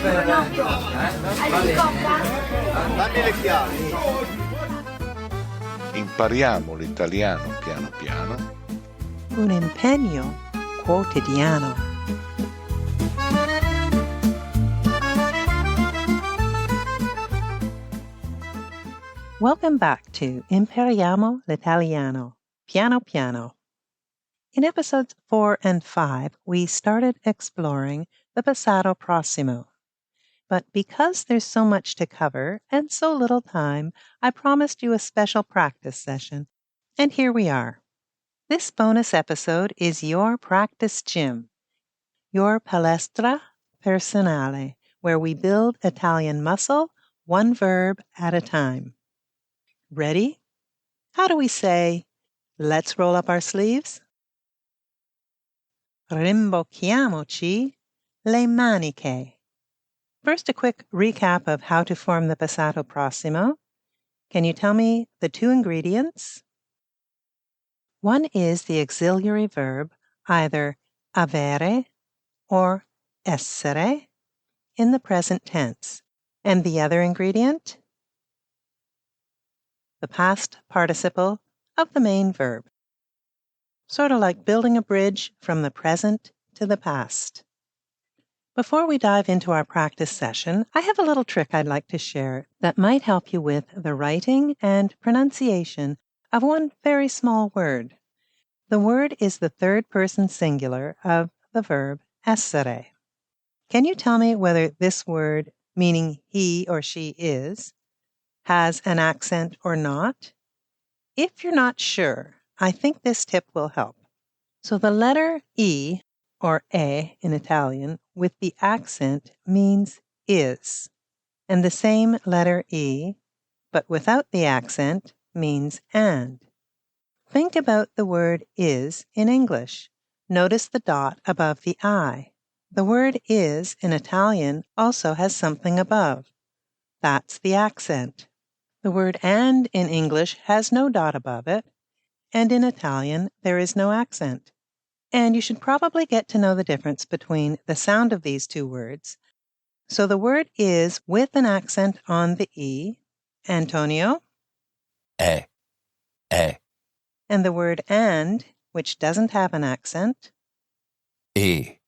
Dammi le chiavi. Impariamo l'italiano piano piano. Un impegno quotidiano. Welcome back to Impariamo l'italiano piano piano. In episodes 4 and 5, we started exploring the Passato Prossimo. But because there's so much to cover and so little time, I promised you a special practice session, and here we are. This bonus episode is your practice gym, your palestra personale, where we build Italian muscle one verb at a time. Ready? How do we say, let's roll up our sleeves? Rimbocchiamoci le maniche. First, a quick recap of how to form the Passato Prossimo. Can you tell me the two ingredients? One is the auxiliary verb, either avere or essere, in the present tense. And the other ingredient? The past participle of the main verb. Sort of like building a bridge from the present to the past. Before we dive into our practice session, I have a little trick I'd like to share that might help you with the writing and pronunciation of one very small word. The word is the third person singular of the verb essere. Can you tell me whether this word, meaning he or she is, has an accent or not? If you're not sure, I think this tip will help. So the letter E, or E in Italian, with the accent means is. And the same letter E, but without the accent, means and. Think about the word is in English. Notice the dot above the I. The word is in Italian also has something above. That's the accent. The word and in English has no dot above it, and in Italian there is no accent. And you should probably get to know the difference between the sound of these two words. So the word is with an accent on the E. Antonio? E. And the word and, which doesn't have an accent? E.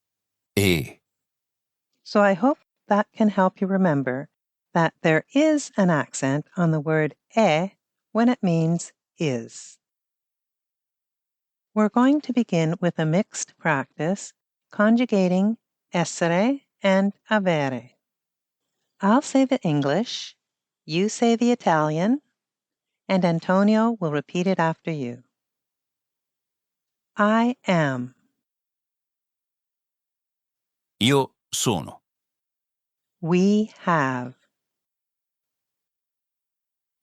So I hope that can help you remember that there is an accent on the word e when it means is. We're going to begin with a mixed practice, conjugating essere and avere. I'll say the English, you say the Italian, and Antonio will repeat it after you. I am. Io sono. We have.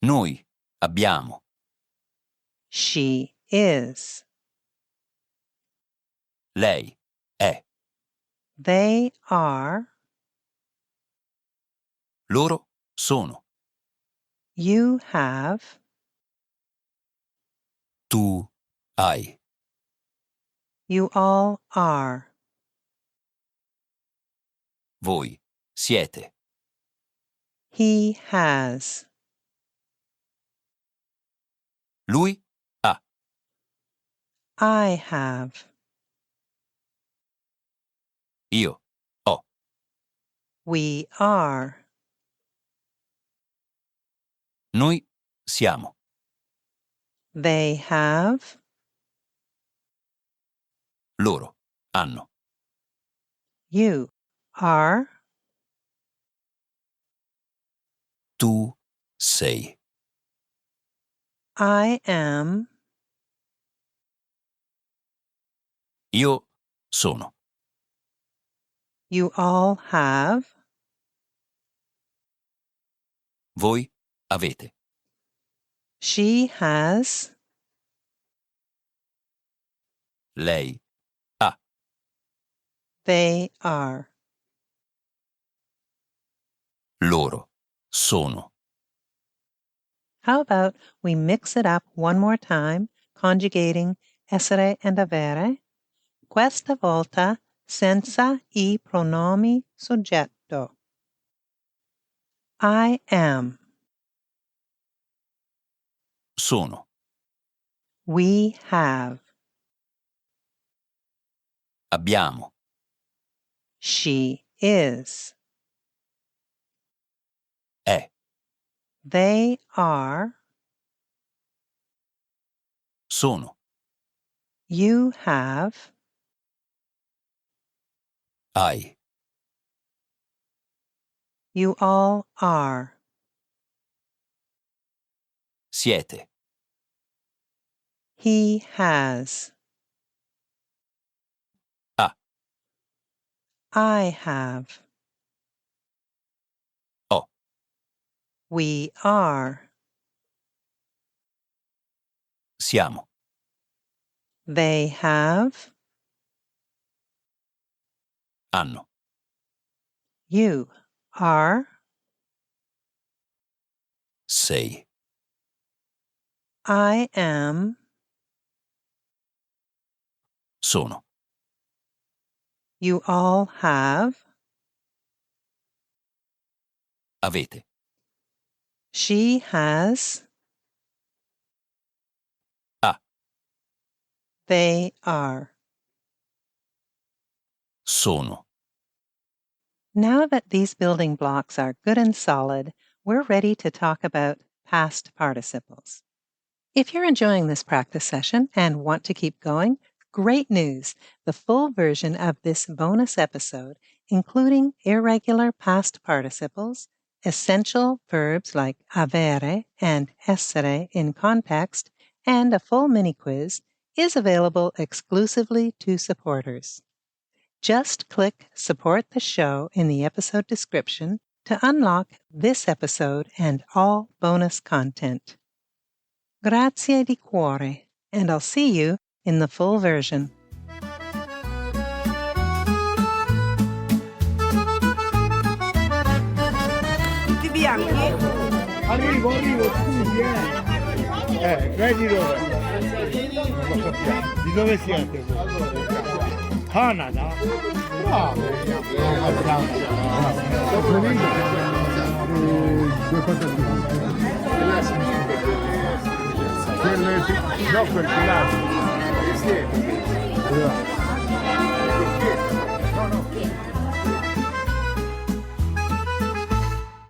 Noi abbiamo. She is. Lei è. They are. Loro sono. You have. Tu hai. You all are. Voi siete. He has. Lui ha. I have. Io ho. We are. Noi siamo. They have. Loro hanno. You are. Tu sei. I am. Io sono. You all have. Voi avete. She has. Lei ha. They are. Loro sono. How about we mix it up one more time, conjugating essere and avere, questa volta senza I pronomi soggetto. I am. Sono. We have. Abbiamo. She is. È. They are. Sono. You have. Hai. You all are. Siete. He has. Ha. I have. Ho. We are. Siamo. They have. Hanno. You are. Sei. I am. Sono. You all have. Avete. She has. Ha. They are. Sono. Now that these building blocks are good and solid, we're ready to talk about past participles. If you're enjoying this practice session and want to keep going, great news! The full version of this bonus episode, including irregular past participles, essential verbs like avere and essere in context, and a full mini-quiz, is available exclusively to supporters. Just click Support the Show in the episode description to unlock this episode and all bonus content. Grazie di cuore, and I'll see you in the full version. Tutti bianchi? Arrivo, scusi, vedi dove? Di dove siete voi? Canada? Bravo! No, quel pilato. No, no.